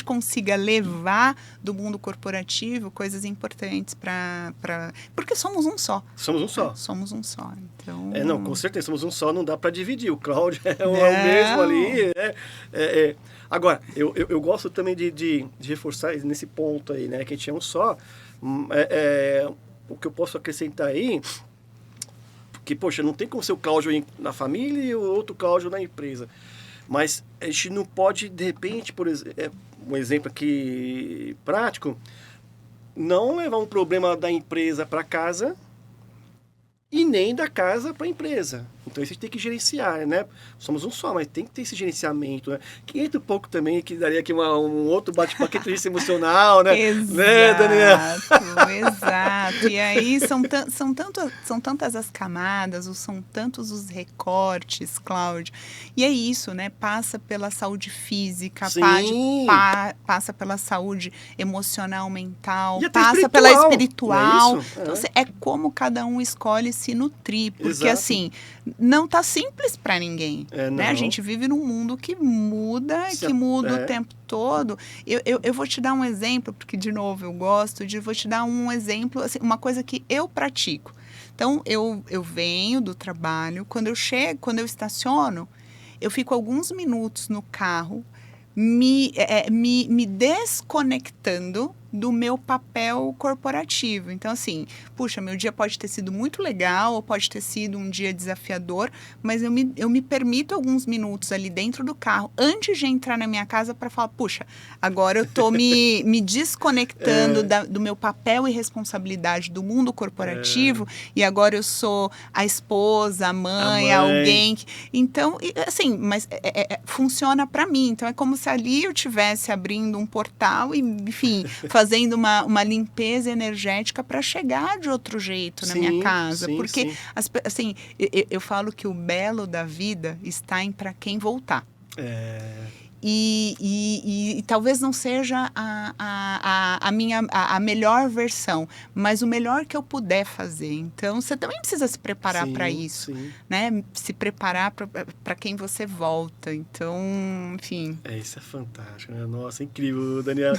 consiga levar do mundo corporativo coisas importantes porque somos um só. Somos um só. Né? Somos um só. Então... Não, com certeza, somos um só, não dá para dividir. O Cláudio é o Não. mesmo ali. Agora, eu gosto também de reforçar nesse ponto aí, né? Que a gente é um só. O que eu posso acrescentar aí, porque, poxa, não tem como ser o Cláudio na família e o outro Cláudio na empresa. Mas a gente não pode, de repente, por exemplo, um exemplo aqui prático, não levar um problema da empresa para casa e nem da casa para a empresa. Então, isso a gente tem que gerenciar, né? Somos um só, mas tem que ter esse gerenciamento, né? Que entra um pouco também, que daria aqui um outro bate-papo, que é inteligência emocional, né? Exato, né, Daniel? Exato. E aí são tantas as camadas, são tantos os recortes, Cláudio. E é isso, né? Passa pela saúde física, passa pela saúde emocional, mental, e até passa pela espiritual. Não é isso? Então, é como cada um escolhe se nutrir. Porque, Exato. assim, não tá simples para ninguém. Não. Né? A gente vive num mundo que muda, o tempo todo. Eu vou te dar um exemplo, porque, de novo, vou te dar um exemplo, assim, uma coisa que eu pratico. Então, eu venho do trabalho, quando eu estaciono, eu fico alguns minutos no carro me desconectando do meu papel corporativo. Então, assim, puxa, meu dia pode ter sido muito legal, ou pode ter sido um dia desafiador, mas eu me permito alguns minutos ali dentro do carro, antes de entrar na minha casa, para falar, puxa, agora eu tô me desconectando do meu papel e responsabilidade do mundo corporativo, e agora eu sou a esposa, a mãe. Alguém. Então, assim, mas funciona para mim. Então, é como se ali eu estivesse abrindo um portal e, enfim, fazendo uma limpeza energética para chegar de outro jeito na minha casa. Porque, assim, eu falo que o belo da vida está em para quem voltar. E talvez não seja a melhor versão, mas o melhor que eu puder fazer. Então, você também precisa se preparar para isso, né? Se preparar para quem você volta. Então, enfim... Isso é fantástico, né? Nossa, incrível, Daniel.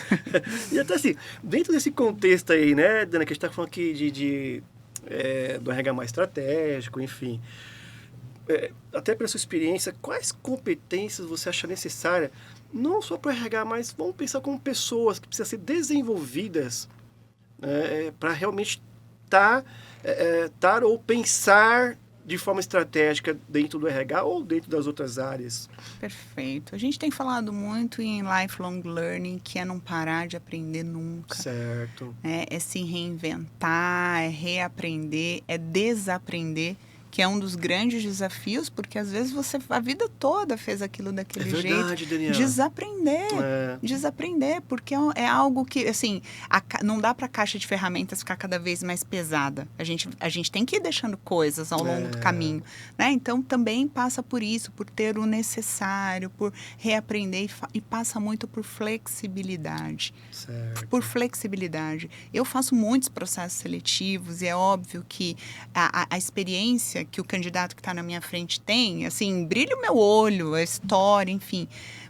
E até assim, dentro desse contexto aí, né, Daniel, que a gente está falando aqui do RH mais estratégico, enfim... até pela sua experiência, quais competências você acha necessária, não só para o RH, mas vamos pensar como pessoas que precisam ser desenvolvidas, para realmente estar ou pensar de forma estratégica dentro do RH ou dentro das outras áreas? Perfeito. A gente tem falado muito em lifelong learning, que é não parar de aprender nunca. Certo. É se reinventar, é reaprender, é desaprender, que é um dos grandes desafios, porque às vezes você a vida toda fez aquilo daquele jeito. Daniela. Desaprender, porque é algo que, assim, não dá para a caixa de ferramentas ficar cada vez mais pesada. A gente tem que ir deixando coisas ao longo do caminho, né? Então, também passa por isso, por ter o necessário, por reaprender e passa muito por flexibilidade. Certo. Por flexibilidade. Eu faço muitos processos seletivos e é óbvio que a experiência que o candidato que está na minha frente tem, assim, brilha o meu olho, a história, enfim.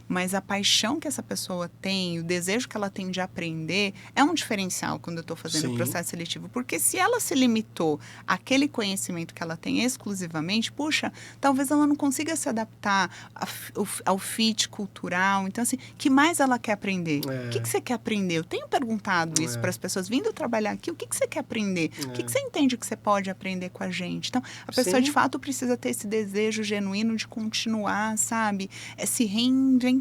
mas a paixão que essa pessoa tem, o desejo que ela tem de aprender, é um diferencial quando eu estou fazendo o Sim. processo seletivo. Porque se ela se limitou àquele conhecimento que ela tem exclusivamente, puxa, talvez ela não consiga se adaptar ao fit cultural. Então, assim, o que mais ela quer aprender? O que você quer aprender? Eu tenho perguntado isso para as pessoas vindo trabalhar aqui. O que você quer aprender? O que você entende que você pode aprender com a gente? Então, a pessoa, Sim. de fato, precisa ter esse desejo genuíno de continuar, sabe? Se reinventando.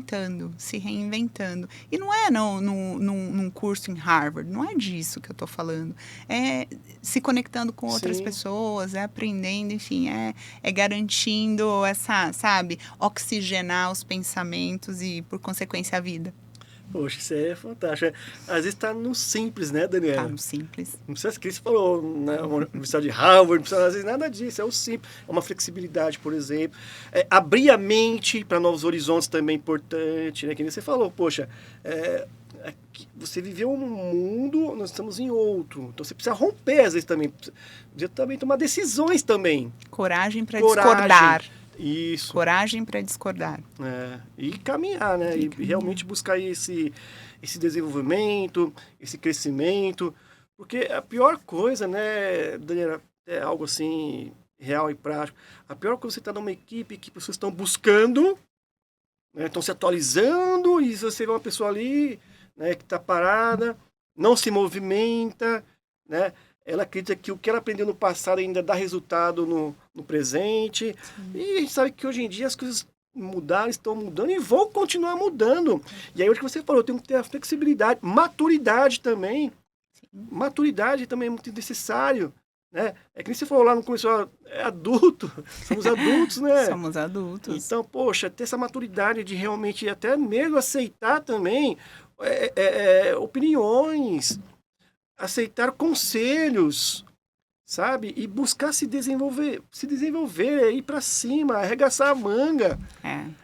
E não é num curso em Harvard, não é disso que eu estou falando. É se conectando com outras Sim. pessoas, é aprendendo, enfim, é garantindo essa, sabe, oxigenar os pensamentos e, por consequência, a vida. Poxa, isso é fantástico. Às vezes tá no simples, né, Daniela? Tá no simples. Não precisa, que você falou, na Universidade de Harvard, não precisa, às vezes, nada disso, é o simples. É uma flexibilidade, por exemplo. Abrir a mente para novos horizontes também é importante, né? Que nem você falou, poxa, você viveu um mundo, nós estamos em outro. Então você precisa romper, às vezes, também. Precisa também tomar decisões também. Coragem para discordar. Isso. Coragem para discordar. E caminhar, né? E realmente buscar esse desenvolvimento, esse crescimento. Porque a pior coisa, né, Daniela, é algo assim, real e prático. A pior coisa é você estar numa equipe que pessoas estão buscando, né, estão se atualizando, e você vê uma pessoa ali, né, que está parada, não se movimenta, né? Ela acredita que o que ela aprendeu no passado ainda dá resultado no presente. Sim. E a gente sabe que hoje em dia as coisas mudaram, estão mudando e vão continuar mudando. E aí, o que você falou, tem que ter a flexibilidade, maturidade também. Sim. Maturidade também é muito necessário. Né? É que nem você falou lá no começo, é adulto, somos adultos, né? Somos adultos. Então, poxa, ter essa maturidade de realmente até mesmo aceitar também opiniões, aceitar conselhos, sabe? E buscar se desenvolver, ir para cima, arregaçar a manga.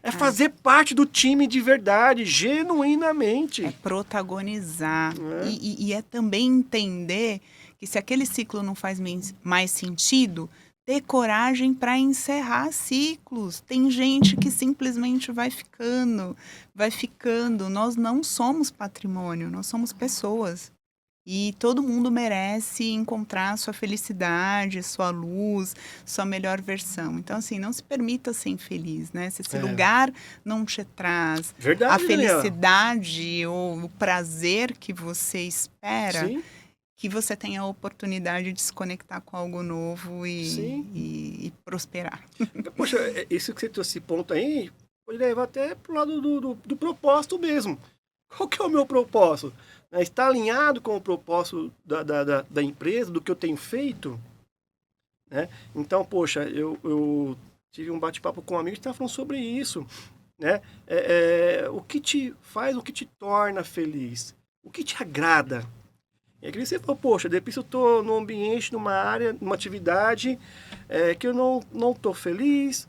É fazer parte do time de verdade, genuinamente. É protagonizar. E é também entender que se aquele ciclo não faz mais sentido, ter coragem para encerrar ciclos. Tem gente que simplesmente vai ficando. Nós não somos patrimônio, nós somos pessoas. E todo mundo merece encontrar sua felicidade, sua luz, sua melhor versão. Então, assim, não se permita ser infeliz, né? Se esse lugar não te traz a felicidade ou o prazer que você espera, sim, que você tenha a oportunidade de se conectar com algo novo e prosperar. Poxa, isso que você trouxe esse ponto aí, pode levar até pro lado do propósito mesmo. Qual que é o meu propósito? Está alinhado com o propósito da empresa, do que eu tenho feito? Né? Então, poxa, eu tive um bate-papo com um amigo que estava falando sobre isso. Né? O que te faz, o que te torna feliz? O que te agrada? E aí você falou, poxa, de repente eu estou num ambiente, numa área, numa atividade que eu não estou feliz.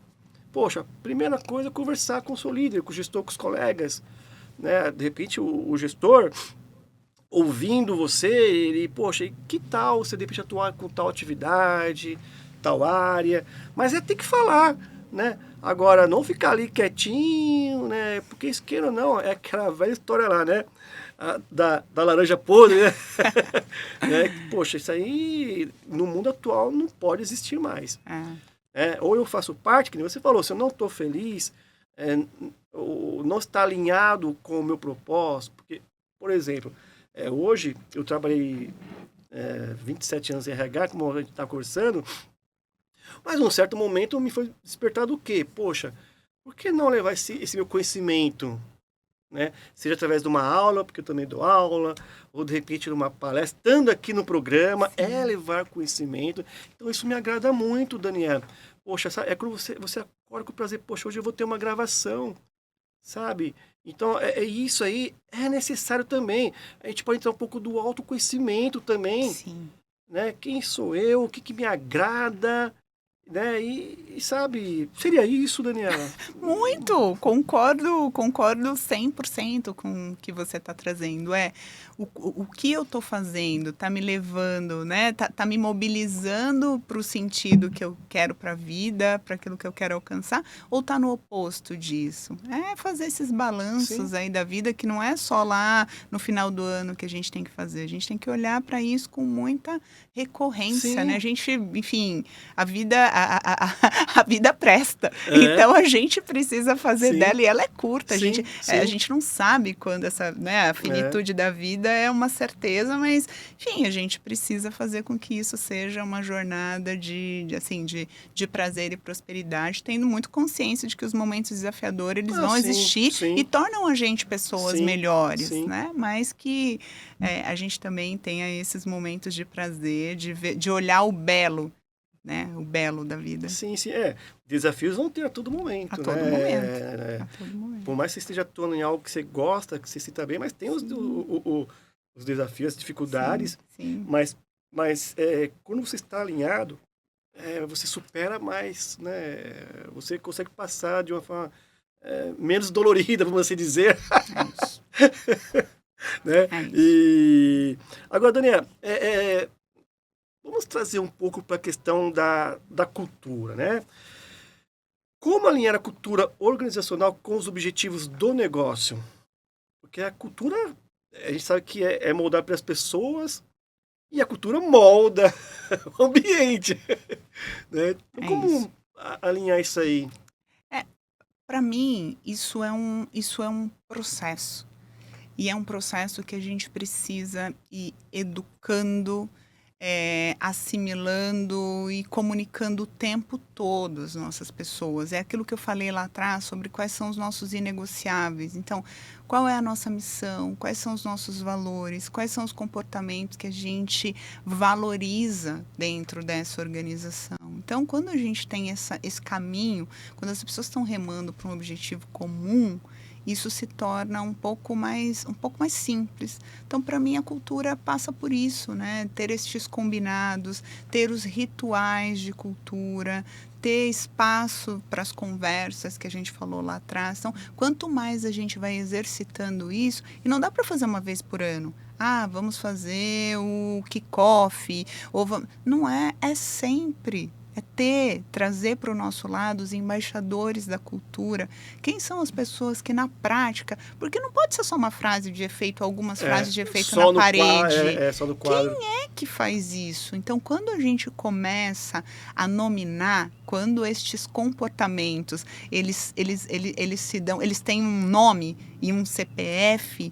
Poxa, primeira coisa é conversar com o seu líder, com o gestor, com os colegas. Né? De repente o gestor, ouvindo você, ele, poxa, que tal você de repente atuar com tal atividade, tal área? Mas tem que falar, né? Agora, não ficar ali quietinho, né? Porque isso, queira ou não, é aquela velha história lá, né? Da laranja podre, né? Poxa, isso aí no mundo atual não pode existir mais. Ou eu faço parte, que nem você falou, se eu não estou feliz, não está alinhado com o meu propósito, porque, por exemplo, hoje eu trabalhei 27 anos em RH, como a gente está conversando, mas num certo momento me foi despertado o quê? Poxa, por que não levar esse meu conhecimento, né? Seja através de uma aula, porque eu também dou aula, ou de repente numa palestra, estando aqui no programa, levar conhecimento. Então isso me agrada muito, Daniela. Poxa, é quando você acorda com o prazer, poxa, hoje eu vou ter uma gravação, sabe? Então, isso aí é necessário também. A gente pode entrar um pouco do autoconhecimento também. Sim. Né? Quem sou eu? O que me agrada? Né? E E sabe, seria isso, Daniela? Muito! Concordo 100% com o que você está trazendo. O que eu estou fazendo está me levando, né? Tá me mobilizando para o sentido que eu quero para a vida, para aquilo que eu quero alcançar, ou está no oposto disso? É fazer esses balanços aí da vida, que não é só lá no final do ano que a gente tem que fazer. A gente tem que olhar para isso com muita recorrência, né? A gente, enfim, a vida presta. Então a gente precisa fazer dela, e ela é curta. A gente não sabe quando essa, né, a finitude da vida é uma certeza, mas, enfim, a gente precisa fazer com que isso seja uma jornada de prazer e prosperidade, tendo muito consciência de que os momentos desafiadores eles vão existir e tornam a gente pessoas melhores, né? Mas que a gente também tenha esses momentos de prazer, de olhar o belo, né? O belo da vida. Sim. Desafios vão ter a todo momento. A todo momento. A todo momento. Por mais que você esteja atuando em algo que você gosta, que você se sinta bem, mas tem os desafios, as dificuldades. Sim. Mas quando você está alinhado, você supera mais, né? Você consegue passar de uma forma menos dolorida, vamos assim dizer. É isso. Né? É isso. E agora, Daniela, vamos trazer um pouco para a questão da cultura, né? Como alinhar a cultura organizacional com os objetivos do negócio? Porque a cultura, a gente sabe que é moldar para as pessoas, e a cultura molda o ambiente. Né? Então, como alinhar isso aí? Para mim, isso é um processo. E é um processo que a gente precisa ir educando, assimilando e comunicando o tempo todo as nossas pessoas. É aquilo que eu falei lá atrás sobre quais são os nossos inegociáveis. Então, qual é a nossa missão? Quais são os nossos valores? Quais são os comportamentos que a gente valoriza dentro dessa organização? Então, quando a gente tem esse caminho, quando as pessoas estão remando para um objetivo comum, isso se torna um pouco mais simples. Então, para mim, a cultura passa por isso, né? Ter estes combinados, ter os rituais de cultura, ter espaço para as conversas que a gente falou lá atrás. Então, quanto mais a gente vai exercitando isso, e não dá para fazer uma vez por ano. Vamos fazer o kickoff, não é sempre. Trazer para o nosso lado os embaixadores da cultura. Quem são as pessoas que na prática, porque não pode ser só uma frase de efeito, algumas frases de efeito na parede. Só no quadro. Quem é que faz isso? Então, quando a gente começa a nominar, quando estes comportamentos, eles se dão, eles têm um nome e um CPF,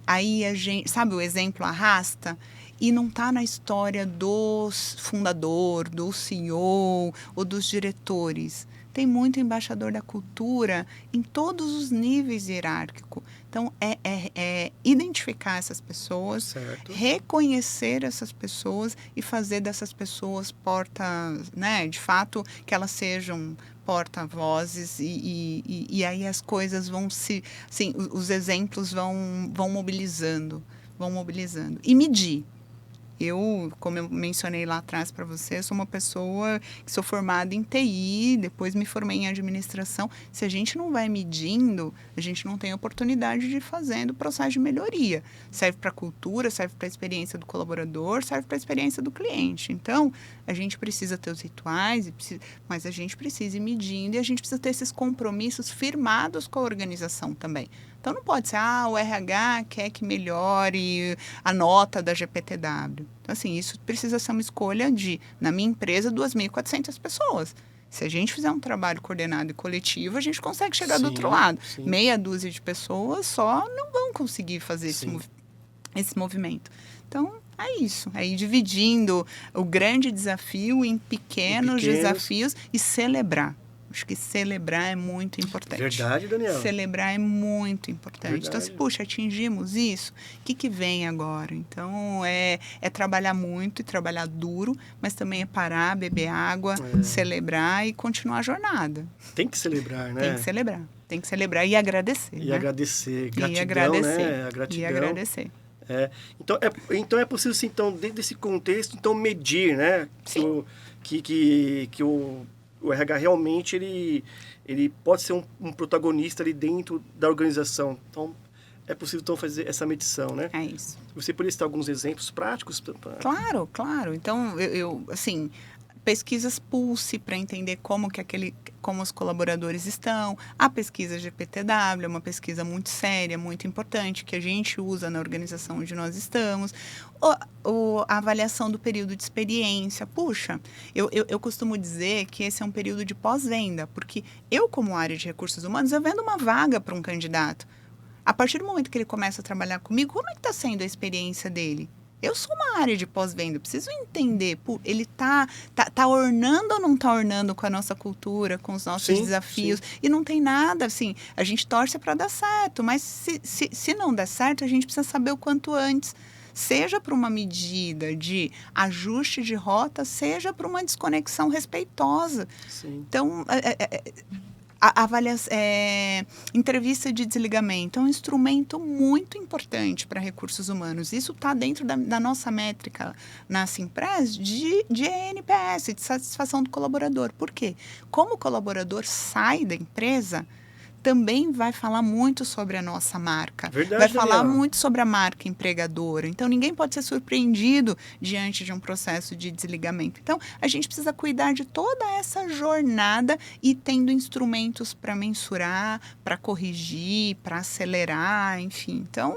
aí a gente, sabe o exemplo arrasta? E não está na história do fundador, do CEO ou dos diretores. Tem muito embaixador da cultura em todos os níveis hierárquicos. Então, identificar essas pessoas, certo, reconhecer essas pessoas e fazer dessas pessoas né, de fato, que elas sejam porta-vozes e aí as coisas vão os exemplos vão mobilizando. E medir. Como eu mencionei lá atrás para você, sou uma pessoa que sou formada em TI, depois me formei em administração. Se a gente não vai medindo, a gente não tem oportunidade de ir fazendo o processo de melhoria. Serve para a cultura, serve para a experiência do colaborador, serve para a experiência do cliente. Então, a gente precisa ter os rituais, mas a gente precisa ir medindo e a gente precisa ter esses compromissos firmados com a organização também. Então, não pode ser, o RH quer que melhore a nota da GPTW. Então, assim, isso precisa ser uma escolha na minha empresa, 2.400 pessoas. Se a gente fizer um trabalho coordenado e coletivo, a gente consegue chegar do outro lado. Sim. Meia dúzia de pessoas só não vão conseguir fazer esse movimento. Então, é isso. É ir dividindo o grande desafio em pequenos desafios e celebrar. Acho que celebrar é muito importante. Verdade, Daniela. Celebrar é muito importante. Verdade. Então, puxa, atingimos isso, o que vem agora? Então, é trabalhar muito e trabalhar duro, mas também é parar, beber água, celebrar e continuar a jornada. Tem que celebrar, né? Tem que celebrar e agradecer. E né? agradecer. Gratidão, e agradecer. né? A gratidão. E agradecer. Então é possível, assim, então, dentro desse contexto, então, medir, né? Sim. Que o RH realmente ele pode ser um protagonista ali dentro da organização. Então, é possível então fazer essa medição, né? É isso. Você poderia citar alguns exemplos práticos? Claro. Então, eu assim, pesquisas Pulse para entender como os colaboradores estão. A pesquisa GPTW é uma pesquisa muito séria, muito importante, que a gente usa na organização onde nós estamos. A avaliação do período de experiência. Puxa, eu costumo dizer que esse é um período de pós-venda, porque eu, como área de recursos humanos, eu vendo uma vaga para um candidato. A partir do momento que ele começa a trabalhar comigo, como é que está sendo a experiência dele? Eu sou uma área de pós-venda, preciso entender, ele tá ornando ou não tá ornando com a nossa cultura, com os nossos desafios, e não tem nada, assim, a gente torce para dar certo, mas se não der certo, a gente precisa saber o quanto antes, seja para uma medida de ajuste de rota, seja para uma desconexão respeitosa. Sim. Então, entrevista de desligamento é um instrumento muito importante para recursos humanos. Isso está dentro da nossa métrica na Simpress de NPS, de satisfação do colaborador. Por quê? Como o colaborador sai da empresa, também vai falar muito sobre a nossa marca. Verdade, vai falar Daniela. muito sobre a marca empregadora. Então, ninguém pode ser surpreendido diante de um processo de desligamento. Então, a gente precisa cuidar de toda essa jornada e tendo instrumentos para mensurar, para corrigir, para acelerar, enfim. Então,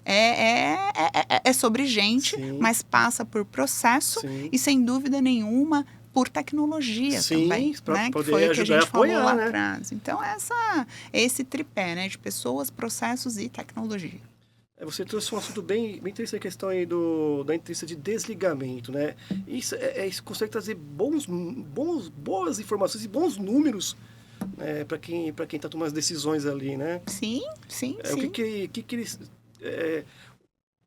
é sobre gente, Sim. mas passa por processo Sim. e, sem dúvida nenhuma, por tecnologia também, para que foi o que a gente apoiar, falou lá né? atrás. Então, esse tripé, né, de pessoas, processos e tecnologia. Você trouxe um assunto bem interessante, a questão aí da entrevista de desligamento, né? Isso consegue trazer boas informações e bons números, né, para quem está tomando as decisões ali, né? Sim. O que eles...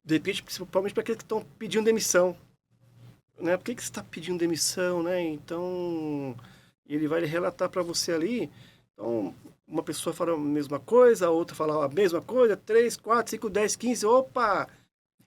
de repente, principalmente para aqueles que estão pedindo demissão. Né? Por que você está pedindo demissão, né? Então, ele vai relatar para você ali. Então, uma pessoa fala a mesma coisa, a outra fala a mesma coisa, 3, 4, 5, 10, 15, opa!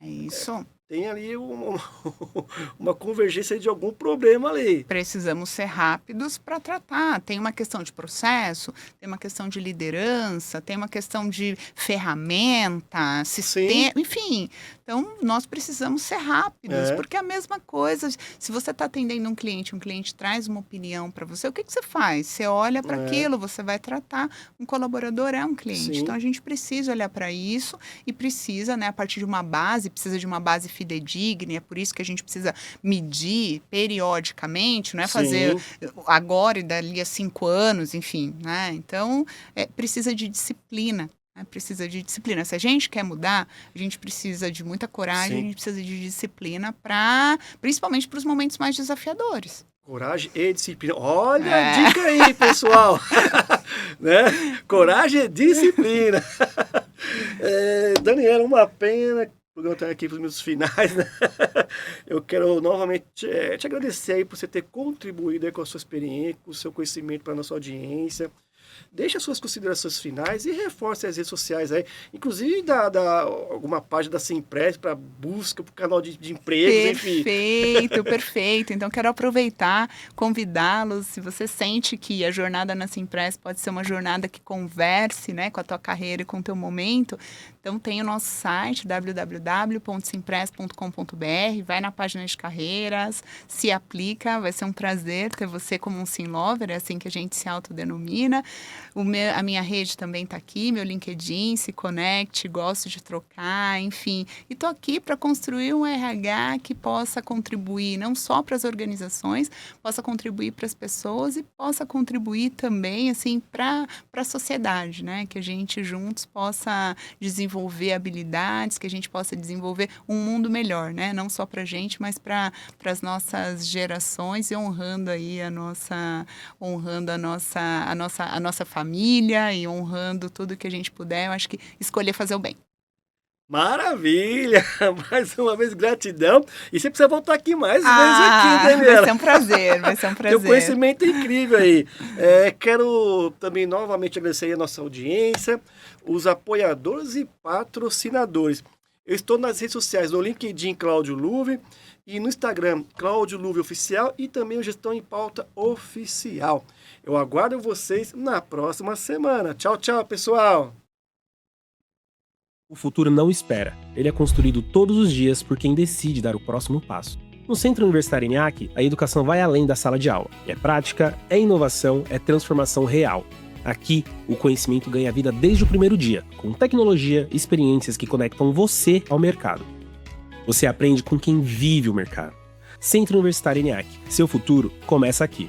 É isso. Tem ali uma convergência de algum problema ali. Precisamos ser rápidos para tratar. Tem uma questão de processo, tem uma questão de liderança, tem uma questão de ferramenta, sistema, enfim. Então, nós precisamos ser rápidos, porque é a mesma coisa. Se você está atendendo um cliente traz uma opinião para você, o que você faz? Você olha para aquilo, você vai tratar. Um colaborador é um cliente. Sim. Então, a gente precisa olhar para isso e precisa, né, a partir de uma base, precisa de uma base fidedigna, é por isso que a gente precisa medir periodicamente, não é fazer agora e dali a 5 anos, enfim, né? Então, precisa de disciplina. Precisa de disciplina. Se a gente quer mudar, a gente precisa de muita coragem, a gente precisa de disciplina, principalmente para os momentos mais desafiadores. Coragem e disciplina. Olha a dica aí, pessoal. Né? Coragem e disciplina. Daniela, uma pena. O programa está aqui para os meus finais, né? Eu quero novamente te agradecer aí por você ter contribuído aí com a sua experiência, com o seu conhecimento para a nossa audiência. Deixe as suas considerações finais e reforce as redes sociais aí. Inclusive, dá alguma página da Simpress para busca, para o canal de empregos, enfim. Perfeito. Então, quero aproveitar, convidá-los. Se você sente que a jornada na Simpress pode ser uma jornada que converse, né, com a tua carreira e com o teu momento, então tem o nosso site, www.simpress.com.br, vai na página de carreiras, se aplica, vai ser um prazer ter você como um Simlover, é assim que a gente se autodenomina. A minha rede também está aqui, meu LinkedIn, se conecte, gosto de trocar, enfim. E estou aqui para construir um RH que possa contribuir não só para as organizações, possa contribuir para as pessoas e possa contribuir também assim, para a sociedade, né? Que a gente juntos possa desenvolver habilidades, que a gente possa desenvolver um mundo melhor, né? Não só para a gente, mas para as nossas gerações e honrando aí a nossa família e honrando tudo que a gente puder. Eu acho que escolher fazer o bem. Maravilha! Mais uma vez, gratidão. E você precisa voltar aqui mais vezes aqui, Daniela. Vai ser um prazer. Teu conhecimento é incrível aí. Quero também novamente agradecer a nossa audiência, os apoiadores e patrocinadores. Eu estou nas redes sociais, no LinkedIn Cláudio Luve, E no Instagram, Cláudio Luve Oficial e também o Gestão em Pauta Oficial. Eu aguardo vocês na próxima semana. Tchau, tchau, pessoal! O futuro não espera. Ele é construído todos os dias por quem decide dar o próximo passo. No Centro Universitário ENIAC, a educação vai além da sala de aula. É prática, é inovação, é transformação real. Aqui, o conhecimento ganha vida desde o primeiro dia, com tecnologia e experiências que conectam você ao mercado. Você aprende com quem vive o mercado. Centro Universitário ENIAC. Seu futuro começa aqui.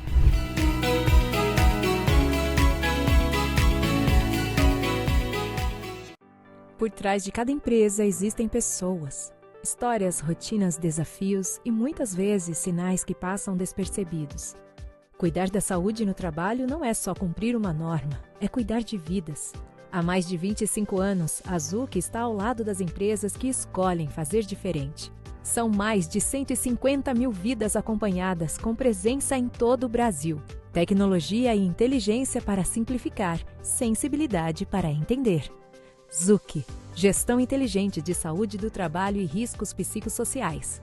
Por trás de cada empresa existem pessoas. Histórias, rotinas, desafios e muitas vezes sinais que passam despercebidos. Cuidar da saúde no trabalho não é só cumprir uma norma, é cuidar de vidas. Há mais de 25 anos, a Zuc está ao lado das empresas que escolhem fazer diferente. São mais de 150 mil vidas acompanhadas, com presença em todo o Brasil. Tecnologia e inteligência para simplificar, sensibilidade para entender. Zuc, Gestão Inteligente de Saúde do Trabalho e Riscos Psicossociais.